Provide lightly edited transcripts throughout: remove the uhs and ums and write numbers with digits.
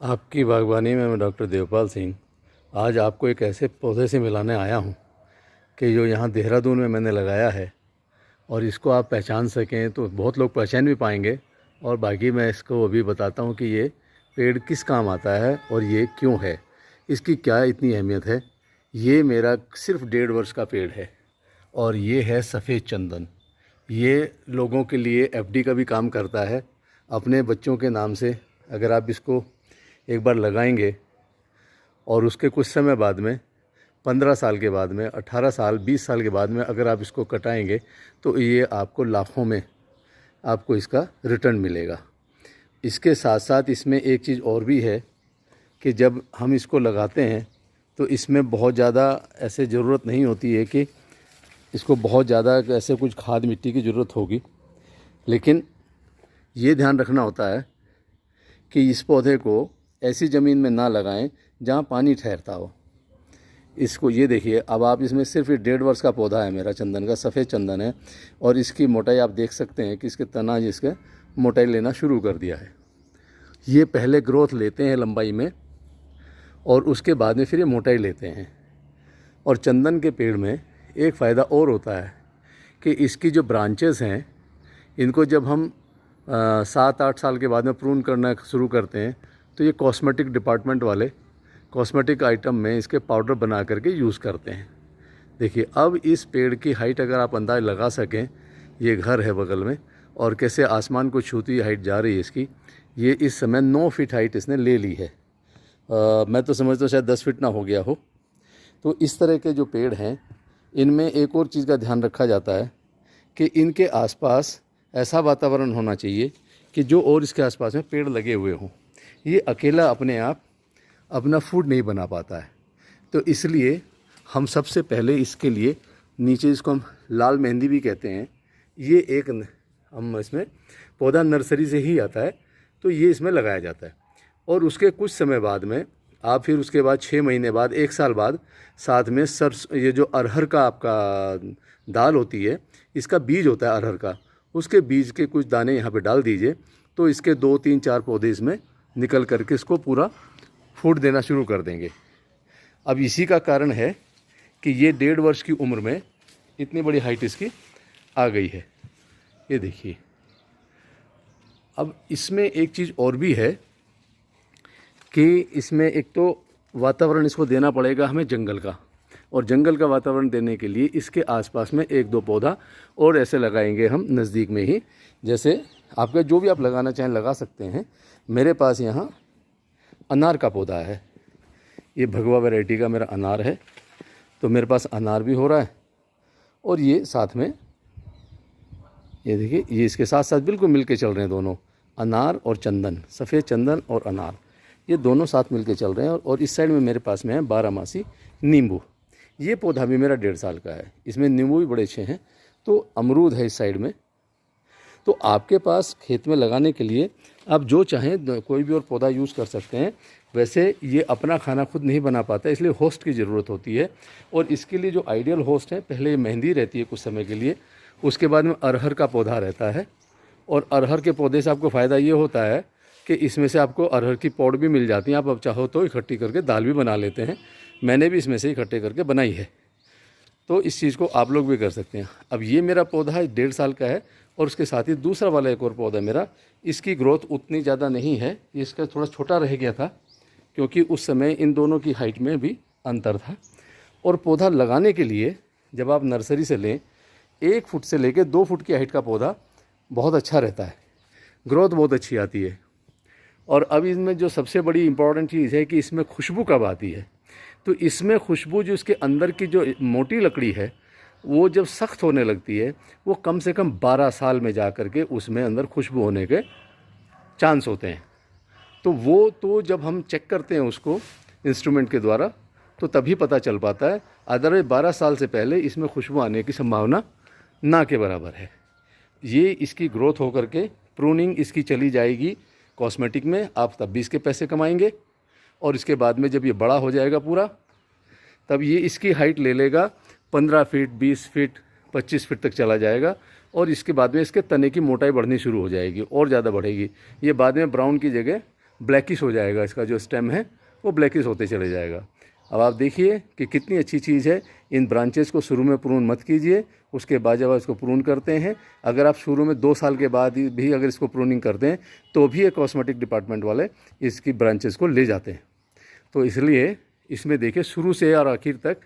आपकी बागवानी में मैं डॉक्टर देवपाल सिंह आज आपको एक ऐसे पौधे से मिलाने आया हूँ कि जो यहाँ देहरादून में मैंने लगाया है और इसको आप पहचान सकें तो बहुत लोग पहचान भी पाएंगे। और बाकी मैं इसको अभी बताता हूँ कि ये पेड़ किस काम आता है और ये क्यों है, इसकी क्या इतनी अहमियत है। ये मेरा सिर्फ 1.5 वर्ष का पेड़ है और ये है सफ़ेद चंदन। ये लोगों के लिए एफडी का भी काम करता है। अपने बच्चों के नाम से अगर आप इसको एक बार लगाएंगे और उसके कुछ समय बाद में 15 साल के बाद में 18 साल 20 साल के बाद में अगर आप इसको कटाएंगे तो ये आपको लाखों में आपको इसका रिटर्न मिलेगा। इसके साथ साथ इसमें एक चीज़ और भी है कि जब हम इसको लगाते हैं तो इसमें बहुत ज़्यादा ऐसे ज़रूरत नहीं होती है कि इसको बहुत ज़्यादा ऐसे कुछ खाद मिट्टी की ज़रूरत होगी, लेकिन ये ध्यान रखना होता है कि इस पौधे को ऐसी ज़मीन में ना लगाएं जहां पानी ठहरता हो। इसको ये देखिए, अब आप इसमें सिर्फ 1.5 वर्ष का पौधा है मेरा चंदन का, सफ़ेद चंदन है, और इसकी मोटाई आप देख सकते हैं कि इसके तना जिसके मोटाई लेना शुरू कर दिया है। ये पहले ग्रोथ लेते हैं लंबाई में और उसके बाद में फिर ये मोटाई लेते हैं। और चंदन के पेड़ में एक फ़ायदा और होता है कि इसकी जो ब्रांचेस हैं इनको जब हम 7-8 साल के बाद में प्रून करना शुरू करते हैं तो ये कॉस्मेटिक डिपार्टमेंट वाले कॉस्मेटिक आइटम में इसके पाउडर बना करके यूज़ करते हैं। देखिए, अब इस पेड़ की हाइट अगर आप अंदाज़ लगा सकें, ये घर है बगल में और कैसे आसमान को छूती हाइट जा रही है इसकी। ये इस समय 9 फीट हाइट इसने ले ली है। मैं तो समझता हूँ शायद 10 फीट ना हो गया हो। तो इस तरह के जो पेड़ हैं इनमें एक और चीज़ का ध्यान रखा जाता है कि इनके आसपास ऐसा वातावरण होना चाहिए कि जो और इसके आसपास में पेड़ लगे हुए हों। ये अकेला अपने आप अपना फूड नहीं बना पाता है, तो इसलिए हम सबसे पहले इसके लिए नीचे, इसको हम लाल मेहंदी भी कहते हैं, ये एक हम इसमें पौधा नर्सरी से ही आता है, तो ये इसमें लगाया जाता है। और उसके कुछ समय बाद में आप फिर उसके बाद 6 महीने बाद 1 साल बाद साथ में ये जो अरहर का आपका दाल होती है, इसका बीज होता है अरहर का, उसके बीज के कुछ दाने यहाँ पे डाल दीजिए तो इसके 2-3-4 पौधे इसमें निकल करके इसको पूरा फूड देना शुरू कर देंगे। अब इसी का कारण है कि ये 1.5 वर्ष की उम्र में इतनी बड़ी हाइट इसकी आ गई है। ये देखिए, अब इसमें एक चीज़ और भी है कि इसमें एक तो वातावरण इसको देना पड़ेगा हमें जंगल का, और जंगल का वातावरण देने के लिए इसके आसपास में 1-2 पौधा और ऐसे लगाएंगे हम नज़दीक में ही। जैसे आपका जो भी आप लगाना चाहें लगा सकते हैं। मेरे पास यहाँ अनार का पौधा है, ये भगवा वैरायटी का मेरा अनार है, तो मेरे पास अनार भी हो रहा है। और ये साथ में ये देखिए, ये इसके साथ साथ बिल्कुल मिल के चल रहे हैं दोनों, अनार और चंदन, सफ़ेद चंदन और अनार, ये दोनों साथ मिल के चल रहे हैं। और इस साइड में मेरे पास में है 12 मासी नींबू। ये पौधा भी मेरा 1.5 साल का है, इसमें नींबू भी बड़े अच्छे हैं। तो अमरूद है इस साइड में। तो आपके पास खेत में लगाने के लिए आप जो चाहें कोई भी और पौधा यूज़ कर सकते हैं। वैसे ये अपना खाना खुद नहीं बना पाता, इसलिए होस्ट की ज़रूरत होती है। और इसके लिए जो आइडियल होस्ट है, पहले मेहंदी रहती है कुछ समय के लिए, उसके बाद में अरहर का पौधा रहता है। और अरहर के पौधे से आपको फ़ायदा ये होता है कि इसमें से आपको अरहर की पौड़ भी मिल जाती है। आप अब चाहो तो इकट्ठी करके दाल भी बना लेते हैं। मैंने भी इसमें से इकट्ठे करके बनाई है, तो इस चीज़ को आप लोग भी कर सकते हैं। अब ये मेरा पौधा 1.5 साल का है और उसके साथ ही दूसरा वाला एक और पौधा मेरा, इसकी ग्रोथ उतनी ज़्यादा नहीं है, इसका थोड़ा छोटा रह गया था क्योंकि उस समय इन दोनों की हाइट में भी अंतर था। और पौधा लगाने के लिए जब आप नर्सरी से लें, 1 फुट से लेकर 2 फुट की हाइट का पौधा बहुत अच्छा रहता है, ग्रोथ बहुत अच्छी आती है। और अब इसमें जो सबसे बड़ी इम्पॉर्टेंट चीज़ है कि इसमें खुशबू कब आती है। तो इसमें खुशबू जो इसके अंदर की जो मोटी लकड़ी है वो जब सख्त होने लगती है, वो कम से कम 12 साल में जा कर के उसमें अंदर खुशबू होने के चांस होते हैं। तो वो तो जब हम चेक करते हैं उसको इंस्ट्रूमेंट के द्वारा तो तभी पता चल पाता है। अदरवाइज 12 साल से पहले इसमें खुशबू आने की संभावना ना के बराबर है। ये इसकी ग्रोथ होकर के प्रूनिंग इसकी चली जाएगी कॉस्मेटिक में, आप तब भी इसके पैसे कमाएंगे। और इसके बाद में जब ये बड़ा हो जाएगा पूरा, तब ये इसकी हाइट ले लेगा 15 फीट, 20 फीट, 25 फीट तक चला जाएगा और इसके बाद में इसके तने की मोटाई बढ़नी शुरू हो जाएगी और ज़्यादा बढ़ेगी। ये बाद में ब्राउन की जगह ब्लैकिश हो जाएगा, इसका जो स्टेम है वो ब्लैकिश होते चले जाएगा। अब आप देखिए कि कितनी अच्छी चीज़ है। इन ब्रांचेस को शुरू में प्रून मत कीजिए, उसके बाद जब आप इसको प्रून करते हैं, अगर आप शुरू में 2 साल के बाद भी अगर इसको प्रूनिंग करते हैं तो भी ये कॉस्मेटिक डिपार्टमेंट वाले इसकी ब्रांचेस को ले जाते हैं। तो इसलिए इसमें देखिए शुरू से और आखिर तक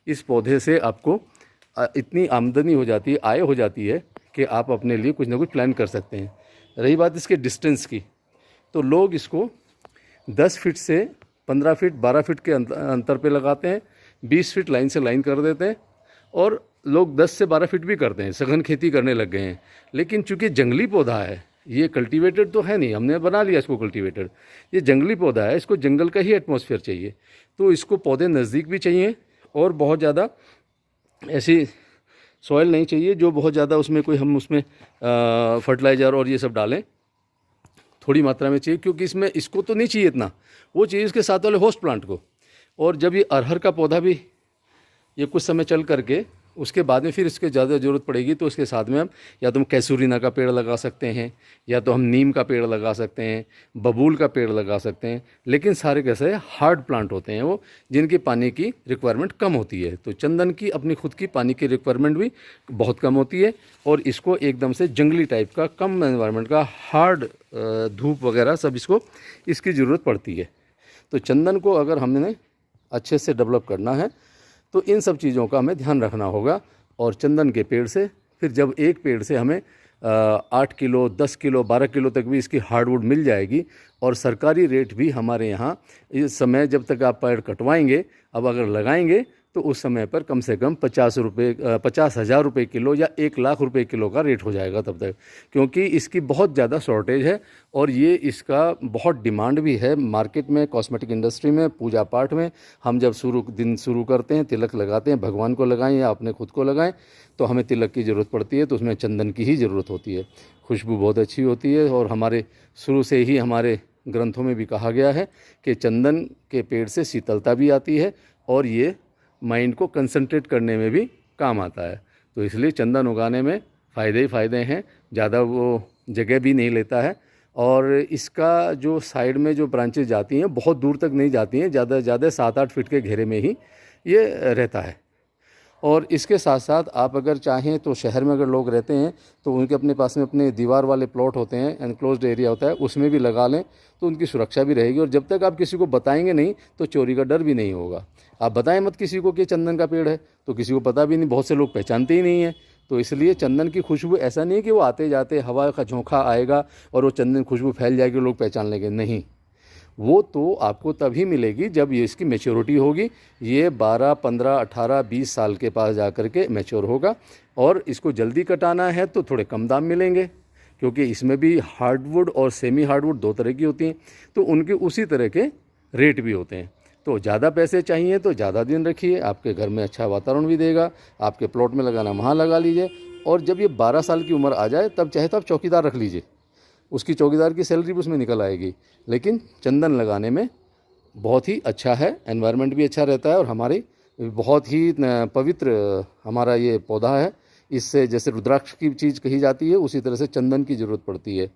इस पौधे से आपको इतनी आमदनी हो जाती है, आय हो जाती है कि आप अपने लिए कुछ ना कुछ प्लान कर सकते हैं। रही बात इसके डिस्टेंस की, तो लोग इसको 10 फीट से 15 फीट 12 फीट के अंतर पे लगाते हैं, 20 फीट लाइन से लाइन कर देते हैं और लोग 10 से 12 फीट भी करते हैं, सघन खेती करने लग गए हैं। लेकिन चूंकि जंगली पौधा है, ये कल्टीवेटेड तो है नहीं, हमने बना लिया इसको कल्टीवेटेड, ये जंगली पौधा है, इसको जंगल का ही एटमॉस्फेयर चाहिए। तो इसको पौधे नज़दीक भी चाहिए और बहुत ज़्यादा ऐसी सॉइल नहीं चाहिए जो बहुत ज़्यादा उसमें कोई हम उसमें फर्टिलाइज़र और ये सब डालें, थोड़ी मात्रा में चाहिए, क्योंकि इसमें इसको तो नहीं चाहिए इतना, वो चाहिए इसके साथ वाले होस्ट प्लांट को। और जब ये अरहर का पौधा भी ये कुछ समय चल करके उसके बाद में फिर इसके ज़्यादा ज़रूरत पड़ेगी तो उसके साथ में हम या तो हम कैसूरीना का पेड़ लगा सकते हैं, या तो हम नीम का पेड़ लगा सकते हैं, बबूल का पेड़ लगा सकते हैं। लेकिन सारे कैसे हार्ड प्लांट होते हैं वो, जिनकी पानी की रिक्वायरमेंट कम होती है। तो चंदन की अपनी खुद की पानी की रिक्वायरमेंट भी बहुत कम होती है और इसको एकदम से जंगली टाइप का, कम एनवायरनमेंट का, हार्ड धूप वगैरह सब इसको इसकी ज़रूरत पड़ती है। तो चंदन को अगर हमने अच्छे से डेवलप करना है तो इन सब चीज़ों का हमें ध्यान रखना होगा। और चंदन के पेड़ से फिर जब एक पेड़ से हमें 8 किलो 10 किलो 12 किलो तक भी इसकी हार्डवुड मिल जाएगी और सरकारी रेट भी हमारे यहाँ इस समय जब तक आप पेड़ कटवाएंगे, अब अगर लगाएंगे तो उस समय पर कम से कम 50,000 रुपये किलो या 1,00,000 रुपये किलो का रेट हो जाएगा तब तक, क्योंकि इसकी बहुत ज़्यादा शॉर्टेज है और ये इसका बहुत डिमांड भी है मार्केट में, कॉस्मेटिक इंडस्ट्री में, पूजा पाठ में। हम जब दिन शुरू करते हैं, तिलक लगाते हैं, भगवान को लगाएं या अपने खुद को लगाएं, तो हमें तिलक की ज़रूरत पड़ती है, तो उसमें चंदन की ही ज़रूरत होती है। खुशबू बहुत अच्छी होती है और हमारे शुरू से ही हमारे ग्रंथों में भी कहा गया है कि चंदन के पेड़ से शीतलता भी आती है और ये माइंड को कंसंट्रेट करने में भी काम आता है। तो इसलिए चंदन उगाने में फ़ायदे ही फ़ायदे हैं, ज़्यादा वो जगह भी नहीं लेता है और इसका जो साइड में जो ब्रांचेज जाती हैं बहुत दूर तक नहीं जाती हैं, ज़्यादा से ज़्यादा 7-8 फीट के घेरे में ही ये रहता है। और इसके साथ साथ आप अगर चाहें तो शहर में अगर लोग रहते हैं तो उनके अपने पास में अपने दीवार वाले प्लॉट होते हैं, एनक्लोज्ड एरिया होता है, उसमें भी लगा लें तो उनकी सुरक्षा भी रहेगी। और जब तक आप किसी को बताएंगे नहीं तो चोरी का डर भी नहीं होगा। आप बताएं मत किसी को कि चंदन का पेड़ है, तो किसी को पता भी नहीं, बहुत से लोग पहचानते ही नहीं हैं। तो इसलिए चंदन की खुशबू ऐसा नहीं है कि वो आते जाते हवा का झोंका आएगा और वो चंदन खुशबू फैल जाएगी, लोग पहचान लेंगे, नहीं। वो तो आपको तभी मिलेगी जब ये इसकी मैच्योरिटी होगी। ये 12, 15, 18, 20 साल के पास जा कर के मैच्योर होगा। और इसको जल्दी कटाना है तो थोड़े कम दाम मिलेंगे, क्योंकि इसमें भी हार्डवुड और सेमी हार्डवुड 2 तरह की होती हैं, तो उनके उसी तरह के रेट भी होते हैं। तो ज़्यादा पैसे चाहिए तो ज़्यादा दिन रखिए, आपके घर में अच्छा वातावरण भी देगा, आपके प्लॉट में लगाना वहाँ लगा लीजिए। और जब ये 12 साल की उम्र आ जाए तब चाहे तो आप चौकीदार रख लीजिए, उसकी चौकीदार की सैलरी भी उसमें निकल आएगी। लेकिन चंदन लगाने में बहुत ही अच्छा है, एनवायरनमेंट भी अच्छा रहता है और हमारी बहुत ही पवित्र हमारा ये पौधा है। इससे जैसे रुद्राक्ष की चीज़ कही जाती है उसी तरह से चंदन की ज़रूरत पड़ती है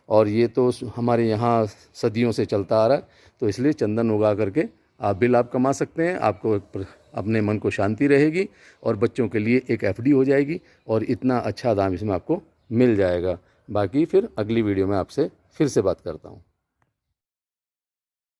और ये तो हमारे यहाँ सदियों से चलता आ रहा है। तो इसलिए चंदन उगा करके आप भी लाभ कमा सकते हैं, आपको अपने मन को शांति रहेगी और बच्चों के लिए एक एफडी हो जाएगी और इतना अच्छा दाम इसमें आपको मिल जाएगा। बाकी फिर अगली वीडियो में आपसे फिर से बात करता हूँ।